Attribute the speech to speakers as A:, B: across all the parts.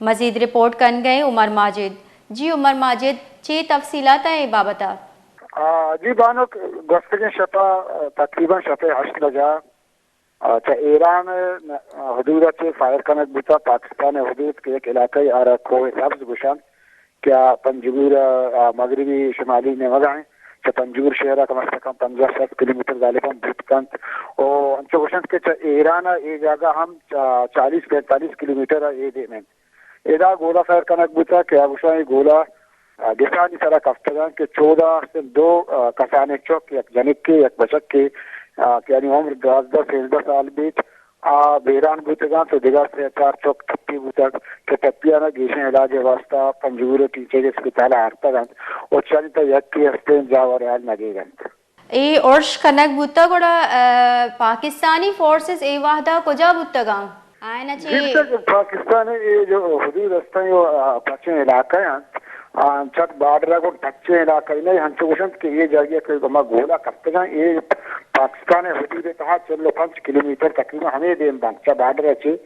A: मजीद report कन गए उमर माजिद। जी उमर माजिद, ची तफसीलात हैं बाबता?
B: जी बानो गफ्तगीन शपा तकरीबन शपे 8 बजा ईरान हदूद से फायर कनक बुता पाकिस्तान हदूद के एक इलाके आरा खोए सब्ज गुशान क्या पंजगूर मगरबी शुमाली ने वगाएं पंजगूर शहर कम से कम 50-60 किलोमीटर गालिबन भूतकंत और अंचो गुशान के ईरान ये जगह हम 40-45 किलोमीटर ये दे में एदा गोला फायर कनक बुता क्या गुशान गोला गिसानी तरह कफ्तगान के 14 से 2 कसाने चौक एक जनिक के एक बचक के यानी उम्र 10-13 साल बीच बेरान बुतगान तो दिगा से 4 चौक थप्पी बुतक के तपिया ना गेशे इलाज वास्ता पंजूर टीचर अस्पताल आरतागन और चलता एक के हस्ते जावर हाल लगेगन
A: ए और्श कनक बुता कोड़ा पाकिस्तानी फोर्सेस ए वाहदा कुजा बुतगा आयना ची
B: पाकिस्तान ये जो हदूद रास्ता यो पश्चिम इलाका है चट बार्डर को टच्चे इलाका नहीं हंसो गुशन के ये जगह कोई गमा गोला करते हैं ये पाकिस्तान हदूद कहा चलो 5 किलोमीटर तकरीबन हमें देन बांचा बार्डर है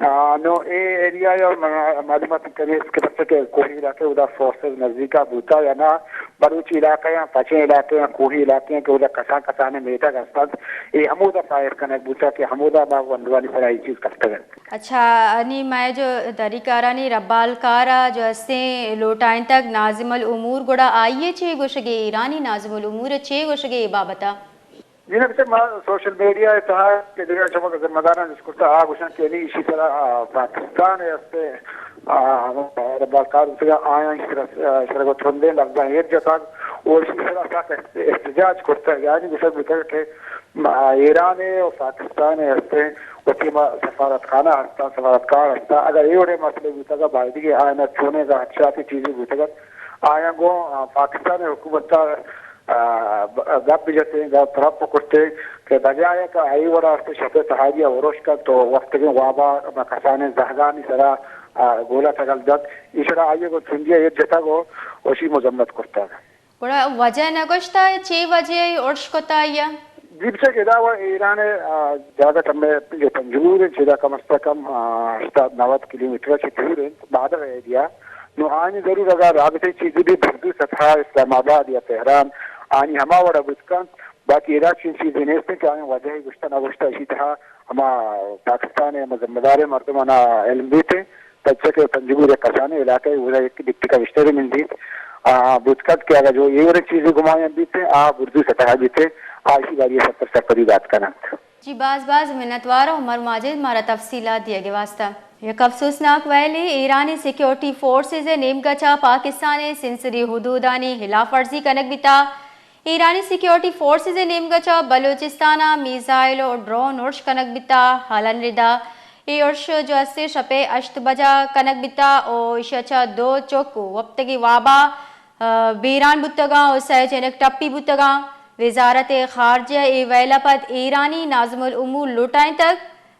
B: नो ए एरिया और मालूमात करिए इसके बच्चे के कोही इलाके उधर फोर्सेस नजदीका बूता या ना बलूची इलाका या पश्चिम इलाके या कोही इलाके के उधर कसाने मेटा का ये हमोदा फायर कनक बूता के हमोदा बाग वंदवानी पर आई चीज करते हैं।
A: अच्छा अनि मैं जो दरिकारानी रब्बाल कारा जो हस्ते लोटाइन तक नाजिमल उमूर गुड़ा आइए छे गुशगे ईरानी नाजिमल उमूर छे गुशगे बाबता
B: जिन्हें से सोशल मीडिया था कि जगह चमक जिम्मेदार जिसको आ गुशन के लिए इसी तरह पाकिस्तान है इससे रब्बाकार से आया इस तरह को थोड़े लगता है एक जगह और इसी तरह सा एहतजाज करता है यानी गुशन बिकर के ईरान है और पाकिस्तान है इससे उसकी सफारत खाना हस्ता सफारतकार हस्ता अगर ये बड़े मसले बीता भाई के आया छूने का अच्छा की चीजें बीता आया को पाकिस्तान हुकूमत गप जैसे तरफ करते कि बजाय का आई वरा से शफे तहाजिया वरोश का तो वक्त के वाबा कसाने जहगानी सरा गोला तगल दत इशरा आइए को सुनिए ये जता को उसी मजम्मत करता है
A: बड़ा वजह नगोश्ता 6 बजे उर्श कोता या
B: जीप से केदा वो ईरान ज्यादा कम ये पंजूर जिला कम से कम 90 किलोमीटर से दूर है बादर एरिया नो आनी जरूर अगर राबते चीजें भी भरदू सथा इस्लामाबाद या तेहरान आनी हमारा बुस्कान बाकी इराक चीजें नहीं थे क्या वजह गुश्ता ना गुश्ता इसी तरह हमा पाकिस्तान है मजम्मेदार मर्दमाना इल्म भी थे तब से पंजगूर कसाने इलाके उधर एक डिप्टी कमिश्नर मिल बुस्कत के अगर जो ये चीजें घुमाए भी थे आप उर्दू सतह भी थे इसी बार ये 70 बात करना
A: जी बाज मिन्नतवार उमर माजिद मारा तफसीलात दिया गया वास्ता एक अफसोसनाक वैली ईरानी सिक्योरिटी फोर्सेज नेम गचा पाकिस्तान सिंसरी हदूदानी हिलाफ वर्जी कनक बिता ईरानी सिक्योरिटी फोर्सेज नेम गचा बलूचिस्ताना मिसाइल और ड्रोन उर्श कनक बिता हालन रिदा ये उर्श जो अस्से शपे 8 बजा कनक बिता और इशा 2 चौक वक्तगी वाबा बीरान बुतगा और सैचनक टप्पी बुतगा वजारत खारजा ए वैलापत ईरानी नाज़मुल उमूर लुटाएं तक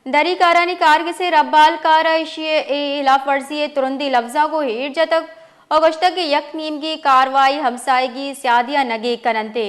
A: दरी कारानी कारग से रब्बाल कारा इशिए इलाफ वर्जी तुरंदी लफ्जा को हेर जतक और गश्तक यक नीम की कार्रवाई हमसाएगी स्यादिया नगे कनंते